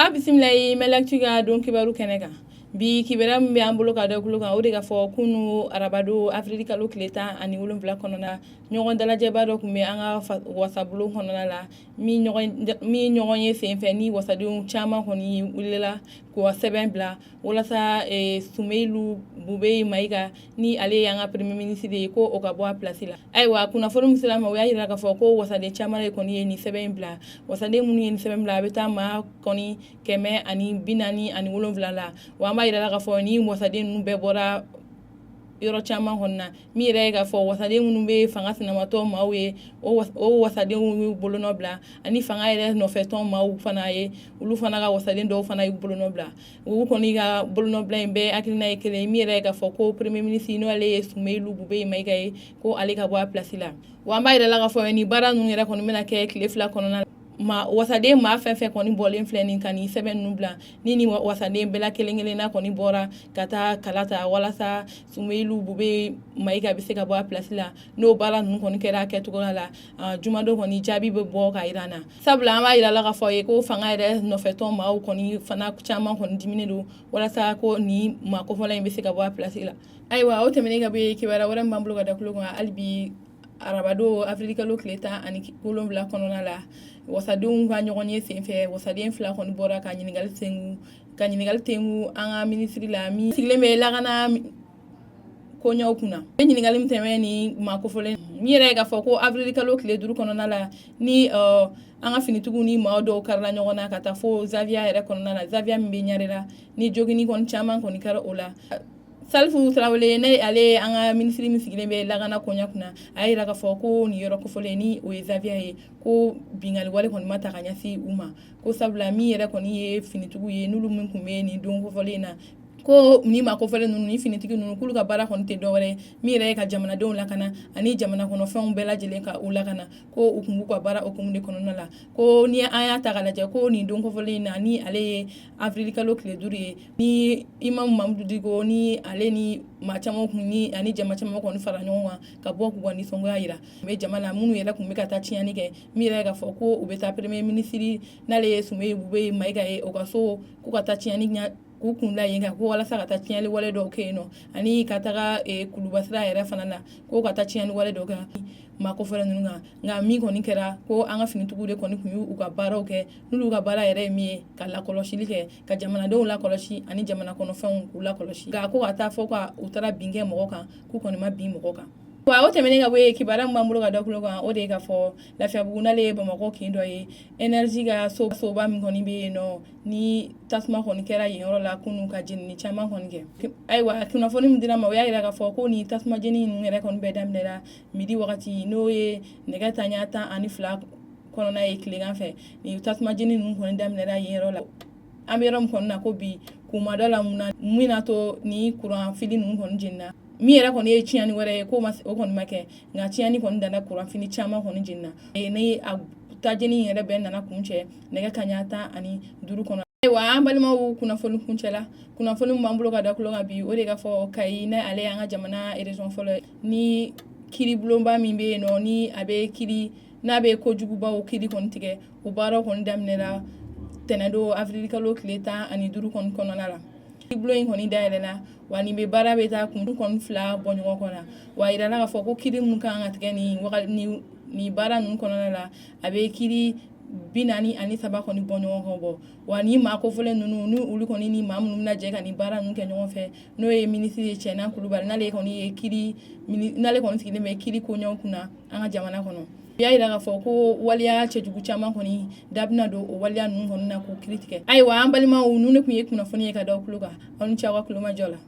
Ayiwa bisimilayi mɛlɛkitiga don kibaru kɛnɛ kan bi kibera min bɛ an bolo ka da kulo kan o de ka fɔ kunu arabado afriki kalo tile 17 kɔnɔna ɲɔgɔn dalajɛba dɔ tun bɛ an ka wasabulon kɔnɔna la min ɲɔgɔn ye senfɛ ni wasadenw caman kɔni wulila k'u sɛbɛn bila walasa Sumeilu Bube Mayiga ni ale y'an ka premier ministre ye ko o ka bɔ a place la. Ayiwa kunnafoni min sera ma o y'a jira k'a fɔ ko wasaden caman de kɔni ye nin sɛbɛn in bila wasaden minnu ye nin sɛbɛn bila a bɛ taa maa kɔni 147 la wa an b'a jira k'a fɔ ni wasaden ninnu bɛɛ bɔra yɔrɔ caman kɔni na min yɛrɛ ye k'a fɔ wasaden minnu bɛ fanga sinamatɔ maaw ye o wasadenw y'u bolonɔ bila ani fanga yɛrɛ nɔfɛtɔn maaw fana ye olu fana ka wasaden dɔw fana y'u bolonɔ bila u kɔni ka bolonɔ bila in bɛɛ hakilina ye kelen min yɛrɛ ye k'a fɔ ko premier ministre n'o ale ye Sumeilu Bube Mayiga ye ko ale ka bɔ a place la wa an b'a jira k'a fɔ ni baara ninnu yɛrɛ kɔni bɛna kɛ tile 2 kɔnɔna la wasaden maa fɛn fɛn kɔni bɔlen filɛ nin ka nin sɛbɛn ninnu bila ni wasaden bɛɛ la kelen-kelenna kɔni bɔra ka taa kala ta walasa Sumeilu Bube Mayiga bɛ se ka bɔ a place la n'o baara ninnu kɔni kɛra kɛcogo la jumadon kɔni jaabi bɛ bɔ ka jira an na sabula an b'a jira la k'a fɔ ye ko fanga yɛrɛ nɔfɛtɔn maaw kɔni fana caman kɔni diminen don walasa ko ni maa kofɔla in bɛ se ka bɔ a place la ayiwa o tɛmɛnen ka bɔ kibaruya wɛrɛ min b'an bolo ka da kulo kan hali bi arabado afriki kalo tile 17 kɔnɔna la wasadenw ka ɲɔgɔn ye senfɛ wasaden 2 kɔni bɔra ka ɲininkali tengu an ka ministre la min sigilen bɛ lakana koɲɛw kunna bɛ ɲininkali min tɛmɛ ni maa kofɔlen min yɛrɛ ye k'a fɔ ko afriki kalo tile 5 kɔnɔna la ni an ka finitigiw ni maa dɔw karila ɲɔgɔn na ka taa fo Zavia yɛrɛ kɔnɔna la Zavia min bɛ ɲarela ni jogini kɔni caman kɔni kɛra o la Salifu Tarawele ne ale an ka ministre min sigilen bɛ lakana koɲɛ kunna a y'a jira k'a fɔ ko nin yɔrɔ kofɔlen ni o ye Zavia ye ko bingali wale kɔni ma ta ka ɲɛsin u ma ko sabula min yɛrɛ kɔni ye finitigiw ye n'olu min tun bɛ nin don kofɔlen na ko ni maa kofɔlen ninnu ni finitigi ninnu k'olu ka baara kɔni tɛ dɔwɛrɛ min yɛrɛ ye ka jamanadenw lakana ani jamana kɔnɔfɛnw bɛɛ lajɛlen ka u lakana ko u tun b'u ka baara okumu de kɔnɔna la ko ni an y'a ta ka lajɛ ko nin don kofɔlen in na ni ale ye afriki kalo tile 5 ye ni Imamu Mamudu Diko ni ale ni maa caman kun ni ani jama caman kɔni fara ɲɔgɔn kan ka bɔ k'u ka nisɔngoya jira u bɛ jama la minnu yɛrɛ tun bɛ ka taa tiɲɛni kɛ min yɛrɛ ye k'a fɔ ko u bɛ taa premier ministre n'ale ye Sumeilu Bube Mayiga ye o ka so k'u ka taa tiɲɛni k'u kun da yen kan ko walasa ka taa tiɲɛli wale dɔw kɛ yen nɔ ani ka taga kulubasira yɛrɛ fana na ko ka taa tiɲɛli wale dɔw kɛ maa kofɔlen ninnu kan nka min kɔni kɛra ko an ka finitigiw de kɔni tun y'u ka baaraw kɛ n'olu ka baara yɛrɛ ye min ye ka lakɔlɔsili kɛ ka jamanadenw lakɔlɔsi ani jamana kɔnɔfɛnw k'u lakɔlɔsi nka ko ka taa fɔ ka u taara bin kɛ mɔgɔ kan k'u kɔni ma bin mɔgɔ kan wa o tɛmɛnen ka bɔ kibaruya min b'an bolo ka da kulo kan o de ye k'a fɔ Lafiyabugu n'ale ye Bamakɔ kin dɔ ye énergie ka soba min kɔni bɛ yen nɔ ni tasuma kɔni kɛra yen yɔrɔ la kunun ka jenini caman kɔni kɛ ayiwa kunnafoni min dira ma o y'a jira k'a fɔ ko ni tasuma jenini ninnu yɛrɛ kɔni bɛɛ daminɛra midi wagati n'o ye nɛgɛ kanɲɛ 12 kɔnɔna ye tilegan fɛ ni tasuma jenini ninnu kɔni daminɛra yen yɔrɔ la an bɛ yɔrɔ min kɔni na ko bi kuma dɔ la mun na to ni kuran fili ninnu kɔni jenina min yɛrɛ kɔni ye tiɲɛni wɛrɛ ye ko o kɔni ma kɛ nka tiɲɛni kɔni danna kuran fili caman kɔni jenina ni a tajeni yɛrɛ bɛɛ nana kun cɛ nɛgɛ kanɲɛ 15 kɔnɔ ayiwa an balimaw kunnafoni kuncɛla kunnafoni min b'an bolo ka da kulo kan bi o de ka fɔ Kayi ne ale y'an ka jamana région fɔlɔ ni kiribulonba min bɛ yen nɔ ni a bɛ kiri n'a bɛ kojugubaw kiri kɔni tigɛ o baaraw kɔni daminɛra tɛnɛndon afriki kalo tile 15 kɔni kɔnɔna la kiribulon in kɔni dayɛlɛnna wa nin bɛ baara bɛ taa kun kɔni 2 bɔ ɲɔgɔn kɔnɔ wa a jira k'a fɔ ko kiri min kan ka tigɛ nin baara ninnu kɔnɔna la a bɛ kiri 43 kɔni bɔ ɲɔgɔn kan bɔ wa ni maa kofɔlen ninnu ni olu kɔni ni maa minnu bɛna jɛ ka nin baara ninnu kɛ ɲɔgɔn fɛ n'o ye ministre ye Cɛna Kulubali n'ale kɔni sigilen bɛ kiri koɲɛw kunna an ka jamana kɔnɔ u y'a jira k'a fɔ ko waliya cɛjugu caman kɔni da bɛna don o waliya ninnu kɔni na k'u kiri tigɛ ayiwa an balimaw ninnu de tun ye kunnafoni ye ka da kulo kan aw ni ce aw ka kulomajɔ la